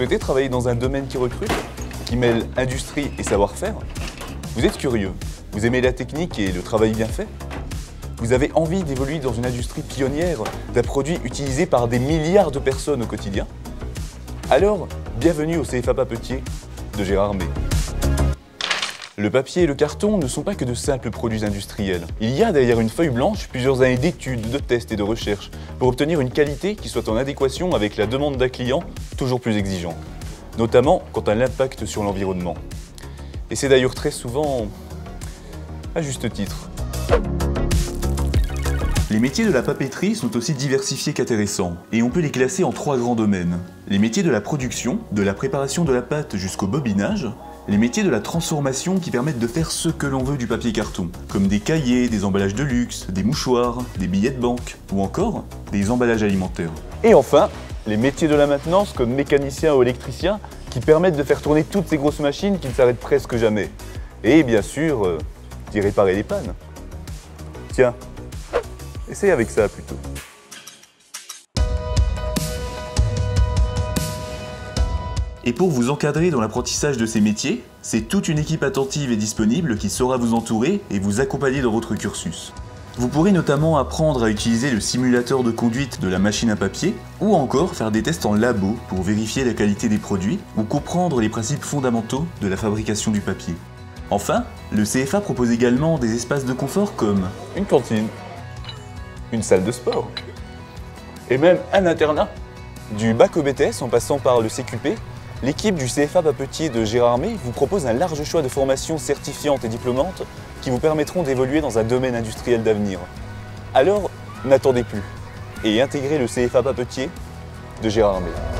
souhaitez travailler dans un domaine qui recrute, qui mêle industrie et savoir-faire? Vous êtes curieux, vous aimez la technique et le travail bien fait? Vous avez envie d'évoluer dans une industrie pionnière d'un produit utilisé par des milliards de personnes au quotidien? Alors, bienvenue au CFA Papetier de Gérard May. Le papier et le carton ne sont pas que de simples produits industriels. Il y a derrière une feuille blanche plusieurs années d'études, de tests et de recherches pour obtenir une qualité qui soit en adéquation avec la demande d'un client toujours plus exigeant, notamment quant à l'impact sur l'environnement. Et c'est d'ailleurs très souvent à juste titre. Les métiers de la papeterie sont aussi diversifiés qu'intéressants, et on peut les classer en 3 grands domaines. Les métiers de la production, de la préparation de la pâte jusqu'au bobinage, les métiers de la transformation qui permettent de faire ce que l'on veut du papier carton, comme des cahiers, des emballages de luxe, des mouchoirs, des billets de banque, ou encore des emballages alimentaires. Et enfin, les métiers de la maintenance comme mécanicien ou électricien qui permettent de faire tourner toutes ces grosses machines qui ne s'arrêtent presque jamais. Et bien sûr, d'y réparer les pannes. Tiens, essaye avec ça plutôt. Et pour vous encadrer dans l'apprentissage de ces métiers, c'est toute une équipe attentive et disponible qui saura vous entourer et vous accompagner dans votre cursus. Vous pourrez notamment apprendre à utiliser le simulateur de conduite de la machine à papier, ou encore faire des tests en labo pour vérifier la qualité des produits ou comprendre les principes fondamentaux de la fabrication du papier. Enfin, le CFA propose également des espaces de confort comme une cantine, une salle de sport, et même un internat. Du bac au BTS en passant par le CQP, l'équipe du CFA Papetier de Gérard May vous propose un large choix de formations certifiantes et diplômantes qui vous permettront d'évoluer dans un domaine industriel d'avenir. Alors, n'attendez plus et intégrez le CFA Papetier de Gérard May.